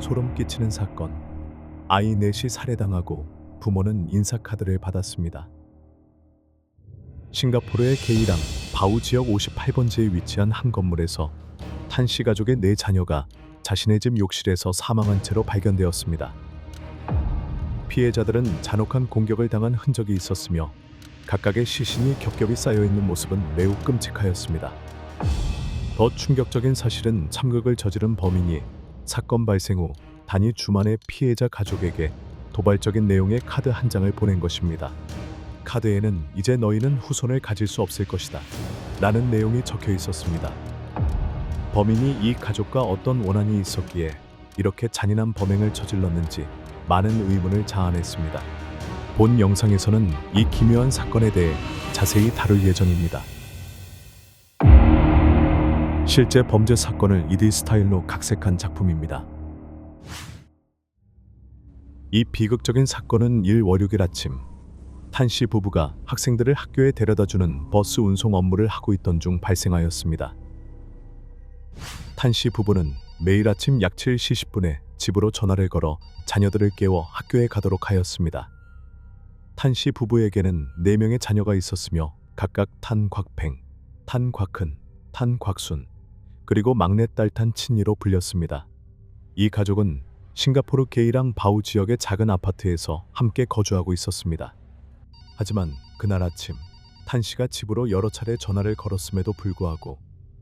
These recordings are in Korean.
소름 끼치는 사건. 아이 넷이 살해당하고 부모는 인사카드를 받았습니다. 싱가포르의 게이랑 바우 지역 58번지에 위치한 한 건물에서 탄 씨 가족의 네 자녀가 자신의 집 욕실에서 사망한 채로 발견되었습니다. 피해자들은 잔혹한 공격을 당한 흔적이 있었으며 각각의 시신이 겹겹이 쌓여있는 모습은 매우 끔찍하였습니다. 더 충격적인 사실은 참극을 저지른 범인이 사건 발생 후 단위 주만에 피해자 가족에게 도발적인 내용의 카드 한 장을 보낸 것입니다. 카드에는 "이제 너희는 후손을 가질 수 없을 것이다" 라는 내용이 적혀 있었습니다. 범인이 이 가족과 어떤 원한이 있었기에 이렇게 잔인한 범행을 저질렀는지 많은 의문을 자아냈습니다. 본 영상에서는 이 기묘한 사건에 대해 자세히 다룰 예정입니다. 실제 범죄 사건을 2D 스타일로 각색한 작품입니다. 이 비극적인 사건은 1월 6일 아침 탄 씨 부부가 학생들을 학교에 데려다주는 버스 운송 업무를 하고 있던 중 발생하였습니다. 탄 씨 부부는 매일 아침 약 7시 10분에 집으로 전화를 걸어 자녀들을 깨워 학교에 가도록 하였습니다. 탄 씨 부부에게는 4명의 자녀가 있었으며 각각 탄곽팽, 탄곽큰, 탄곽순, 그리고 막내딸 탄친이로 불렸습니다. 이 가족은 싱가포르 게이랑 바우 지역의 작은 아파트에서 함께 거주하고 있었습니다. 하지만 그날 아침 탄 씨가 집으로 여러 차례 전화를 걸었음에도 불구하고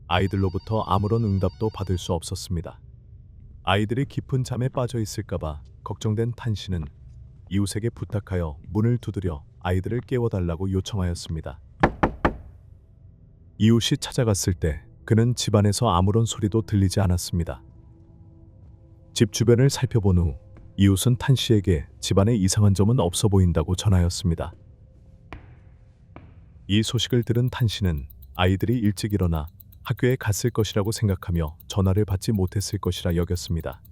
아이들로부터 아무런 응답도 받을 수 없었습니다. 아이들이 깊은 잠에 빠져 있을까봐 걱정된 탄 씨는 이웃에게 부탁하여 문을 두드려 아이들을 깨워달라고 요청하였습니다. 이웃이 찾아갔을 때 그는 집안에서 아무런 소리도 들리지 않았습니다. 집 주변을 살펴본 후 이웃은 탄 씨에게 집안에 이상한 점은 없어 보인다고 전하였습니다. 이 소식을 들은 탄 씨는 아이들이 일찍 일어나 학교에 갔을 것이라고 생각하며 전화를 받지 못했을 것이라 여겼습니다.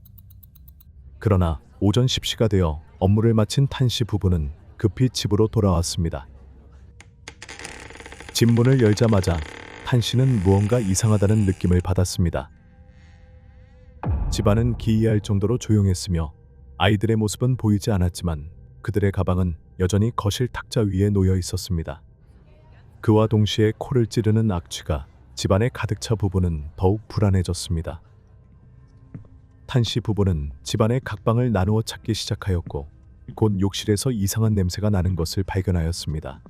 그러나 오전 10시가 되어 업무를 마친 탄 씨 부부는 급히 집으로 돌아왔습니다. 집 문을 열자마자 탄 씨는 무언가 이상하다는 느낌을 받았습니다. 집안은 기이할 정도로 조용했으며 아이들의 모습은 보이지 않았지만 그들의 가방은 여전히 거실 탁자 위에 놓여 있었습니다. 그와 동시에 코를 찌르는 악취가 집안에 가득 차 부부는 더욱 불안해졌습니다. 탄 씨 부부는 집안의 각 방을 나누어 찾기 시작하였고 곧 욕실에서 이상한 냄새가 나는 것을 발견하였습니다.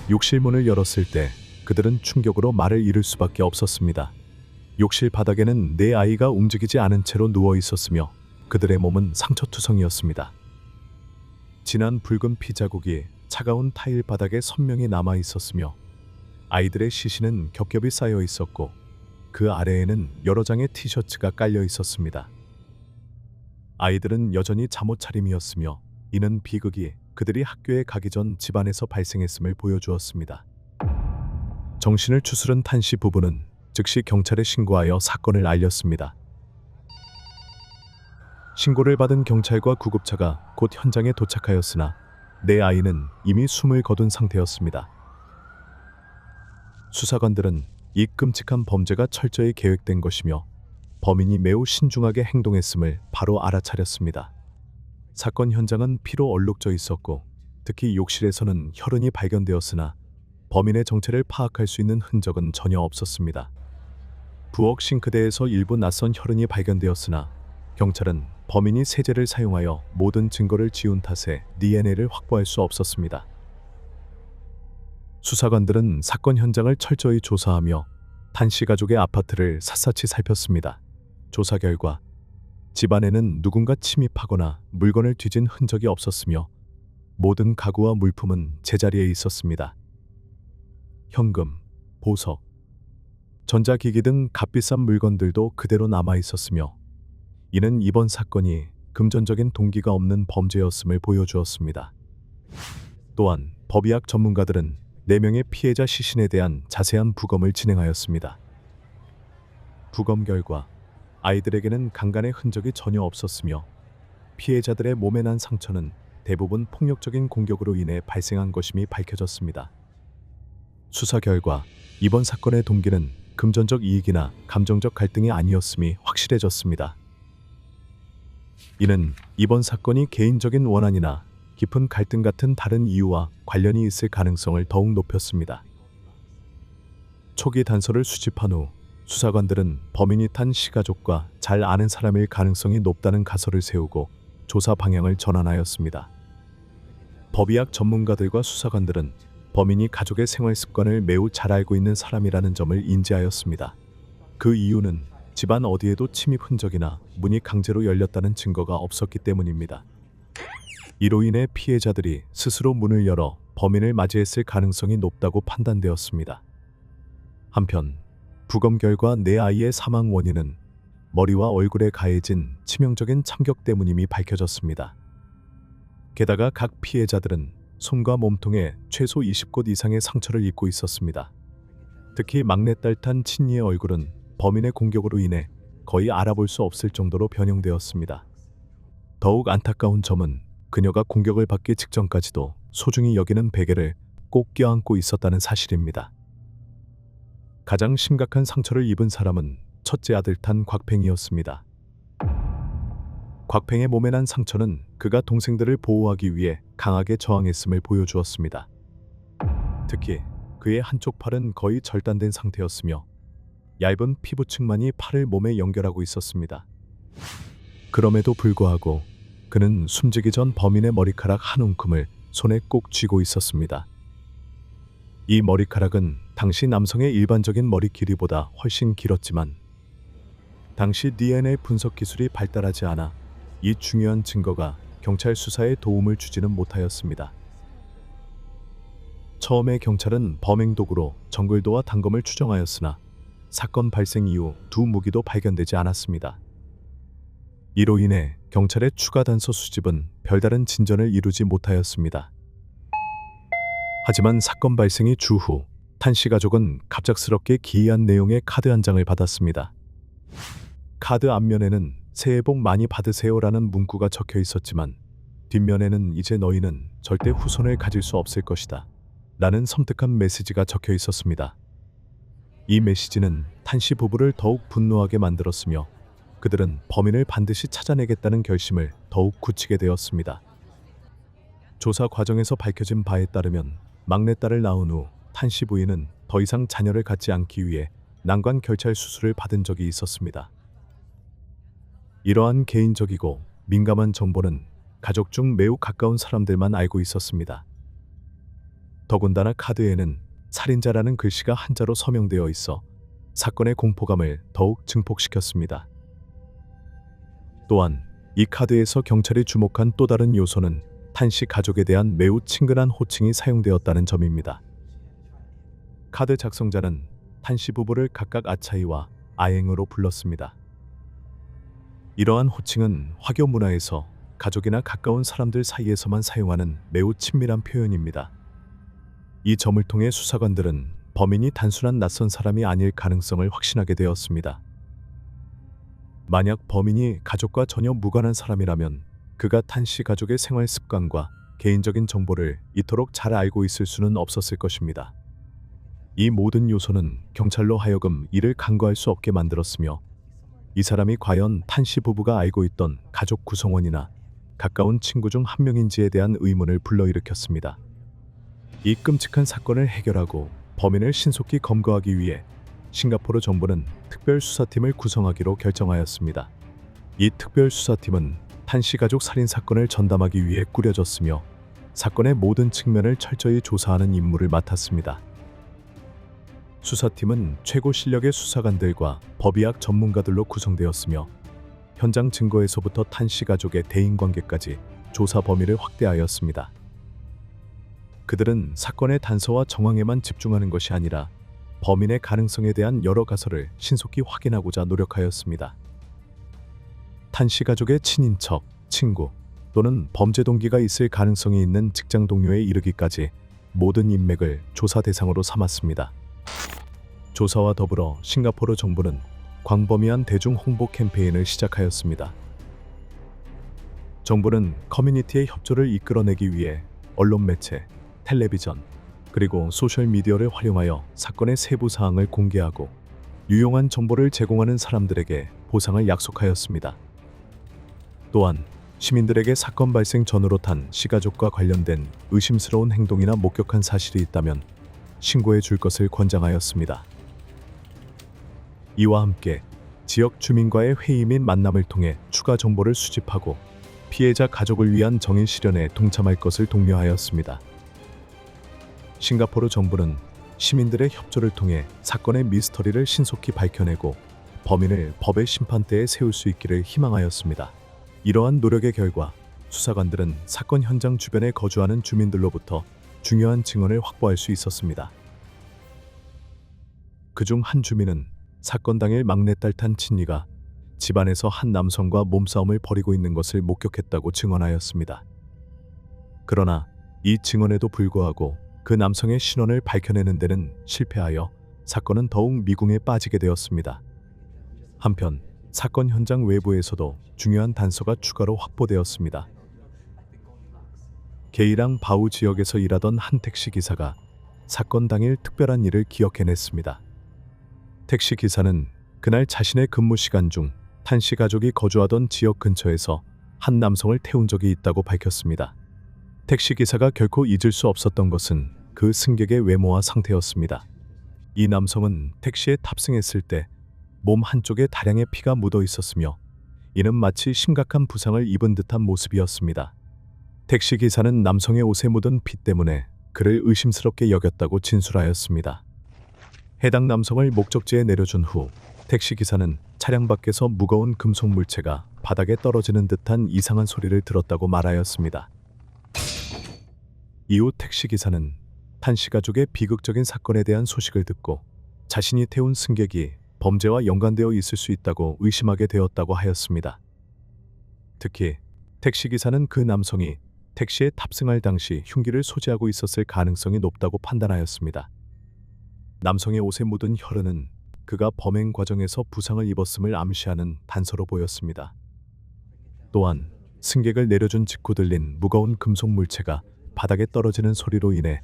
욕실 문을 열었을 때 그들은 충격으로 말을 잃을 수밖에 없었습니다. 욕실 바닥에는 네 아이가 움직이지 않은 채로 누워 있었으며 그들의 몸은 상처투성이었습니다. 진한 붉은 피 자국이 차가운 타일 바닥에 선명히 남아 있었으며 아이들의 시신은 겹겹이 쌓여 있었고 그 아래에는 여러 장의 티셔츠가 깔려 있었습니다. 아이들은 여전히 잠옷 차림이었으며 이는 비극이 그들이 학교에 가기 전 집안에서 발생했음을 보여주었습니다. 정신을 추스른 탄 씨 부부는 즉시 경찰에 신고하여 사건을 알렸습니다. 신고를 받은 경찰과 구급차가 곧 현장에 도착하였으나 네 아이는 이미 숨을 거둔 상태였습니다. 수사관들은 이 끔찍한 범죄가 철저히 계획된 것이며 범인이 매우 신중하게 행동했음을 바로 알아차렸습니다. 사건 현장은 피로 얼룩져 있었고 특히 욕실에서는 혈흔이 발견되었으나 범인의 정체를 파악할 수 있는 흔적은 전혀 없었습니다. 부엌 싱크대에서 일부 낯선 혈흔이 발견되었으나 경찰은 범인이 세제를 사용하여 모든 증거를 지운 탓에 DNA를 확보할 수 없었습니다. 수사관들은 사건 현장을 철저히 조사하며 탄 씨 가족의 아파트를 샅샅이 살폈습니다. 조사 결과 집안에는 누군가 침입하거나 물건을 뒤진 흔적이 없었으며 모든 가구와 물품은 제자리에 있었습니다. 현금, 보석, 전자기기 등 값비싼 물건들도 그대로 남아 있었으며 이는 이번 사건이 금전적인 동기가 없는 범죄였음을 보여주었습니다. 또한 법의학 전문가들은 4명의 피해자 시신에 대한 자세한 부검을 진행하였습니다. 부검 결과 아이들에게는 강간의 흔적이 전혀 없었으며 피해자들의 몸에 난 상처는 대부분 폭력적인 공격으로 인해 발생한 것임이 밝혀졌습니다. 수사 결과 이번 사건의 동기는 금전적 이익이나 감정적 갈등이 아니었음이 확실해졌습니다. 이는 이번 사건이 개인적인 원한이나 깊은 갈등 같은 다른 이유와 관련이 있을 가능성을 더욱 높였습니다. 초기 단서를 수집한 후 수사관들은 범인이 탄씨 가족과 잘 아는 사람일 가능성이 높다는 가설을 세우고 조사 방향을 전환하였습니다. 법의학 전문가들과 수사관들은 범인이 가족의 생활 습관을 매우 잘 알고 있는 사람이라는 점을 인지하였습니다. 그 이유는 집안 어디에도 침입 흔적이나 문이 강제로 열렸다는 증거가 없었기 때문입니다. 이로 인해 피해자들이 스스로 문을 열어 범인을 맞이했을 가능성이 높다고 판단되었습니다. 한편 부검 결과 네 아이의 사망 원인은 머리와 얼굴에 가해진 치명적인 참격 때문임이 밝혀졌습니다. 게다가 각 피해자들은 손과 몸통에 최소 20곳 이상의 상처를 입고 있었습니다. 특히 막내딸 탄 친이의 얼굴은 범인의 공격으로 인해 거의 알아볼 수 없을 정도로 변형되었습니다. 더욱 안타까운 점은 그녀가 공격을 받기 직전까지도 소중히 여기는 베개를 꼭 껴안고 있었다는 사실입니다. 가장 심각한 상처를 입은 사람은 첫째 아들 탄 곽팽이었습니다. 곽팽의 몸에 난 상처는 그가 동생들을 보호하기 위해 강하게 저항했음을 보여주었습니다. 특히 그의 한쪽 팔은 거의 절단된 상태였으며 얇은 피부층만이 팔을 몸에 연결하고 있었습니다. 그럼에도 불구하고 그는 숨지기 전 범인의 머리카락 한 움큼을 손에 꼭 쥐고 있었습니다. 이 머리카락은 당시 남성의 일반적인 머리 길이보다 훨씬 길었지만 당시 DNA 분석 기술이 발달하지 않아 이 중요한 증거가 경찰 수사에 도움을 주지는 못하였습니다. 처음에 경찰은 범행 도구로 정글도와 단검을 추정하였으나 사건 발생 이후 두 무기도 발견되지 않았습니다. 이로 인해 경찰의 추가 단서 수집은 별다른 진전을 이루지 못하였습니다. 하지만 사건 발생이 주후 탄씨 가족은 갑작스럽게 기이한 내용의 카드 한 장을 받았습니다. 카드 앞면에는 새해 복 많이 받으세요라는 문구가 적혀 있었지만 뒷면에는 이제 너희는 절대 후손을 가질 수 없을 것이다 라는 섬뜩한 메시지가 적혀 있었습니다. 이 메시지는 탄씨 부부를 더욱 분노하게 만들었으며 그들은 범인을 반드시 찾아내겠다는 결심을 더욱 굳히게 되었습니다. 조사 과정에서 밝혀진 바에 따르면 막내딸을 낳은 후 탄씨 부인은 더 이상 자녀를 갖지 않기 위해 난관 결찰 수술을 받은 적이 있었습니다. 이러한 개인적이고 민감한 정보는 가족 중 매우 가까운 사람들만 알고 있었습니다. 더군다나 카드에는 살인자라는 글씨가 한자로 서명되어 있어 사건의 공포감을 더욱 증폭시켰습니다. 또한 이 카드에서 경찰이 주목한 또 다른 요소는 탄씨 가족에 대한 매우 친근한 호칭이 사용되었다는 점입니다. 카드 작성자는 탄씨 부부를 각각 아차이와 아행으로 불렀습니다. 이러한 호칭은 화교 문화에서 가족이나 가까운 사람들 사이에서만 사용하는 매우 친밀한 표현입니다. 이 점을 통해 수사관들은 범인이 단순한 낯선 사람이 아닐 가능성을 확신하게 되었습니다. 만약 범인이 가족과 전혀 무관한 사람이라면 그가 탄씨 가족의 생활 습관과 개인적인 정보를 이토록 잘 알고 있을 수는 없었을 것입니다. 이 모든 요소는 경찰로 하여금 이를 간과할 수 없게 만들었으며 이 사람이 과연 탄씨 부부가 알고 있던 가족 구성원이나 가까운 친구 중 한 명인지에 대한 의문을 불러일으켰습니다. 이 끔찍한 사건을 해결하고 범인을 신속히 검거하기 위해 싱가포르 정부는 특별수사팀을 구성하기로 결정하였습니다. 이 특별수사팀은 탄씨 가족 살인 사건을 전담하기 위해 꾸려졌으며 사건의 모든 측면을 철저히 조사하는 임무를 맡았습니다. 수사팀은 최고 실력의 수사관들과 법의학 전문가들로 구성되었으며 현장 증거에서부터 탄씨 가족의 대인관계까지 조사 범위를 확대하였습니다. 그들은 사건의 단서와 정황에만 집중하는 것이 아니라 범인의 가능성에 대한 여러 가설을 신속히 확인하고자 노력하였습니다. 탄씨 가족의 친인척, 친구 또는 범죄 동기가 있을 가능성이 있는 직장 동료에 이르기까지 모든 인맥을 조사 대상으로 삼았습니다. 조사와 더불어 싱가포르 정부는 광범위한 대중 홍보 캠페인을 시작하였습니다. 정부는 커뮤니티의 협조를 이끌어내기 위해 언론 매체, 텔레비전, 그리고 소셜미디어를 활용하여 사건의 세부 사항을 공개하고 유용한 정보를 제공하는 사람들에게 보상을 약속하였습니다. 또한 시민들에게 사건 발생 전후로 탄씨 가족과 관련된 의심스러운 행동이나 목격한 사실이 있다면 신고해 줄 것을 권장하였습니다. 이와 함께 지역 주민과의 회의 및 만남을 통해 추가 정보를 수집하고 피해자 가족을 위한 정의 실현에 동참할 것을 독려하였습니다. 싱가포르 정부는 시민들의 협조를 통해 사건의 미스터리를 신속히 밝혀내고 범인을 법의 심판대에 세울 수 있기를 희망하였습니다. 이러한 노력의 결과 수사관들은 사건 현장 주변에 거주하는 주민들로부터 중요한 증언을 확보할 수 있었습니다. 그중 한 주민은 사건 당일 막내딸 탄친이가 집안에서 한 남성과 몸싸움을 벌이고 있는 것을 목격했다고 증언하였습니다. 그러나 이 증언에도 불구하고 그 남성의 신원을 밝혀내는 데는 실패하여 사건은 더욱 미궁에 빠지게 되었습니다. 한편 사건 현장 외부에서도 중요한 단서가 추가로 확보되었습니다. 게이랑 바우 지역에서 일하던 한 택시 기사가 사건 당일 특별한 일을 기억해냈습니다. 택시 기사는 그날 자신의 근무 시간 중 탄씨 가족이 거주하던 지역 근처에서 한 남성을 태운 적이 있다고 밝혔습니다. 택시 기사가 결코 잊을 수 없었던 것은 그 승객의 외모와 상태였습니다. 이 남성은 택시에 탑승했을 때 몸 한쪽에 다량의 피가 묻어 있었으며 이는 마치 심각한 부상을 입은 듯한 모습이었습니다. 택시 기사는 남성의 옷에 묻은 피 때문에 그를 의심스럽게 여겼다고 진술하였습니다. 해당 남성을 목적지에 내려준 후 택시 기사는 차량 밖에서 무거운 금속 물체가 바닥에 떨어지는 듯한 이상한 소리를 들었다고 말하였습니다. 이후 택시 기사는 탄씨 가족의 비극적인 사건에 대한 소식을 듣고 자신이 태운 승객이 범죄와 연관되어 있을 수 있다고 의심하게 되었다고 하였습니다. 특히 택시 기사는 그 남성이 택시에 탑승할 당시 흉기를 소지하고 있었을 가능성이 높다고 판단하였습니다. 남성의 옷에 묻은 혈흔은 그가 범행 과정에서 부상을 입었음을 암시하는 단서로 보였습니다. 또한 승객을 내려준 직후 들린 무거운 금속 물체가 바닥에 떨어지는 소리로 인해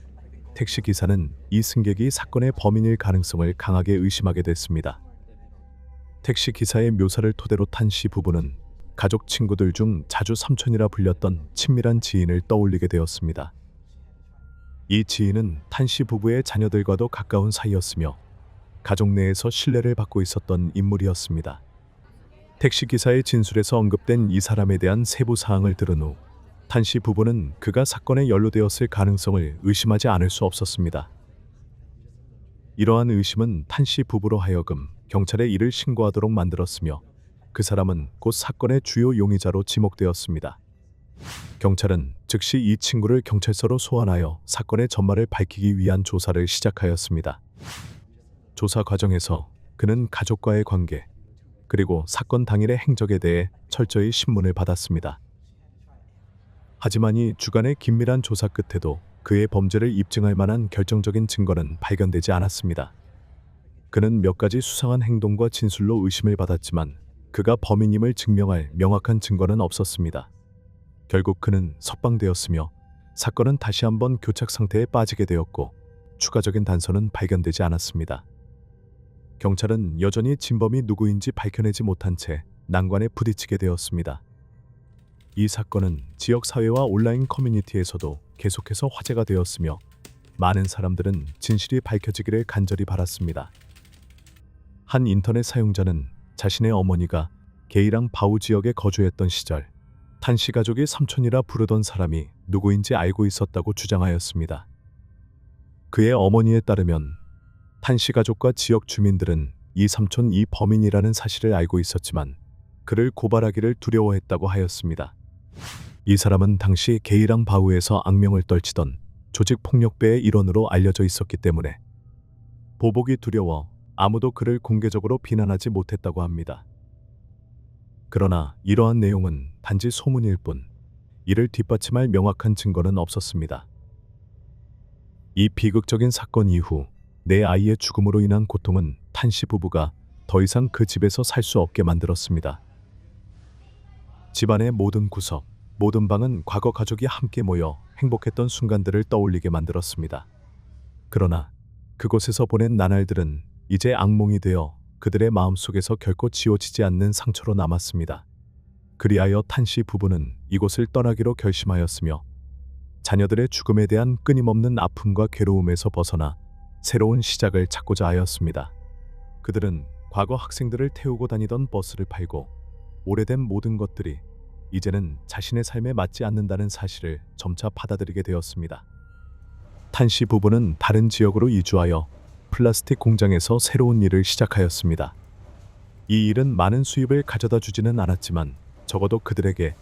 택시 기사는 이 승객이 사건의 범인일 가능성을 강하게 의심하게 됐습니다. 택시 기사의 묘사를 토대로 탄씨 부부는 가족 친구들 중 자주 삼촌이라 불렸던 친밀한 지인을 떠올리게 되었습니다. 이 지인은 탄씨 부부의 자녀들과도 가까운 사이였으며 가족 내에서 신뢰를 받고 있었던 인물이었습니다. 택시 기사의 진술에서 언급된 이 사람에 대한 세부 사항을 들은 후 탄씨 부부는 그가 사건에 연루되었을 가능성을 의심하지 않을 수 없었습니다. 이러한 의심은 탄씨 부부로 하여금 경찰에 이를 신고하도록 만들었으며 그 사람은 곧 사건의 주요 용의자로 지목되었습니다. 경찰은 즉시 이 친구를 경찰서로 소환하여 사건의 전말을 밝히기 위한 조사를 시작하였습니다. 조사 과정에서 그는 가족과의 관계, 그리고 사건 당일의 행적에 대해 철저히 신문을 받았습니다. 하지만 이 주간의 긴밀한 조사 끝에도 그의 범죄를 입증할 만한 결정적인 증거는 발견되지 않았습니다. 그는 몇 가지 수상한 행동과 진술로 의심을 받았지만 그가 범인임을 증명할 명확한 증거는 없었습니다. 결국 그는 석방되었으며 사건은 다시 한번 교착 상태에 빠지게 되었고 추가적인 단서는 발견되지 않았습니다. 경찰은 여전히 진범이 누구인지 밝혀내지 못한 채 난관에 부딪히게 되었습니다. 이 사건은 지역 사회와 온라인 커뮤니티에서도 계속해서 화제가 되었으며 많은 사람들은 진실이 밝혀지기를 간절히 바랐습니다. 한 인터넷 사용자는 자신의 어머니가 게이랑 바우 지역에 거주했던 시절 탄씨 가족이 삼촌이라 부르던 사람이 누구인지 알고 있었다고 주장하였습니다. 그의 어머니에 따르면 탄씨 가족과 지역 주민들은 이 삼촌이 범인이라는 사실을 알고 있었지만 그를 고발하기를 두려워했다고 하였습니다. 이 사람은 당시 게이랑 바우에서 악명을 떨치던 조직폭력배의 일원으로 알려져 있었기 때문에 보복이 두려워 아무도 그를 공개적으로 비난하지 못했다고 합니다. 그러나 이러한 내용은 단지 소문일 뿐 이를 뒷받침할 명확한 증거는 없었습니다. 이 비극적인 사건 이후 내 아이의 죽음으로 인한 고통은 탄씨 부부가 더 이상 그 집에서 살 수 없게 만들었습니다. 집안의 모든 구석, 모든 방은 과거 가족이 함께 모여 행복했던 순간들을 떠올리게 만들었습니다. 그러나 그곳에서 보낸 나날들은 이제 악몽이 되어 그들의 마음속에서 결코 지워지지 않는 상처로 남았습니다. 그리하여 탄씨 부부는 이곳을 떠나기로 결심하였으며 자녀들의 죽음에 대한 끊임없는 아픔과 괴로움에서 벗어나 새로운 시작을 찾고자 하였습니다. 그들은 과거 학생들을 태우고 다니던 버스를 팔고 오래된 모든 것들이 이제는 자신의 삶에 맞지 않는다는 사실을 점차 받아들이게 되었습니다. 탄씨 부부는 다른 지역으로 이주하여 플라스틱 공장에서 새로운 일을 시작하였습니다. 이 일은 많은 수입을 가져다 주지는 않았지만 적어도 그들에게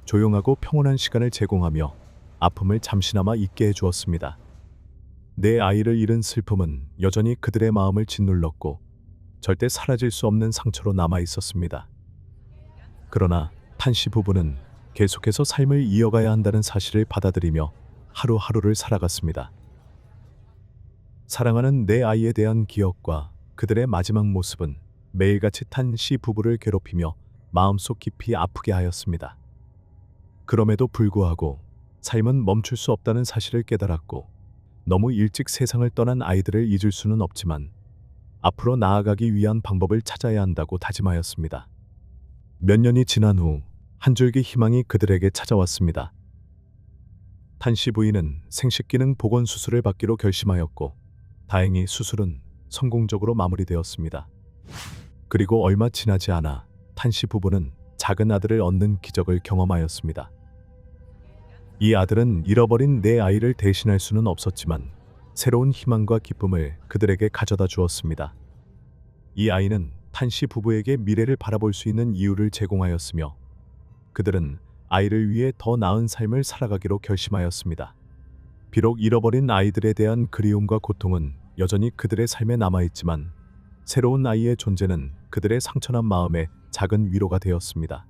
조용하고 평온한 시간을 제공하며 아픔을 잠시나마 잊게 해주었습니다. 내 아이를 잃은 슬픔은 여전히 그들의 마음을 짓눌렀고 절대 사라질 수 없는 상처로 남아 있었습니다. 그러나 탄씨 부부는 계속해서 삶을 이어가야 한다는 사실을 받아들이며 하루하루를 살아갔습니다. 사랑하는 내 아이에 대한 기억과 그들의 마지막 모습은 매일같이 탄씨 부부를 괴롭히며 마음속 깊이 아프게 하였습니다. 그럼에도 불구하고 삶은 멈출 수 없다는 사실을 깨달았고 너무 일찍 세상을 떠난 아이들을 잊을 수는 없지만 앞으로 나아가기 위한 방법을 찾아야 한다고 다짐하였습니다. 몇 년이 지난 후 한 줄기 희망이 그들에게 찾아왔습니다. 탄씨 부인은 생식기능 복원 수술을 받기로 결심하였고 다행히 수술은 성공적으로 마무리되었습니다. 그리고 얼마 지나지 않아 탄씨 부부는 작은 아들을 얻는 기적을 경험하였습니다. 이 아들은 잃어버린 내 아이를 대신할 수는 없었지만 새로운 희망과 기쁨을 그들에게 가져다 주었습니다. 이 아이는 탄씨 부부에게 미래를 바라볼 수 있는 이유를 제공하였으며 그들은 아이를 위해 더 나은 삶을 살아가기로 결심하였습니다. 비록 잃어버린 아이들에 대한 그리움과 고통은 여전히 그들의 삶에 남아있지만 새로운 아이의 존재는 그들의 상처난 마음에 작은 위로가 되었습니다.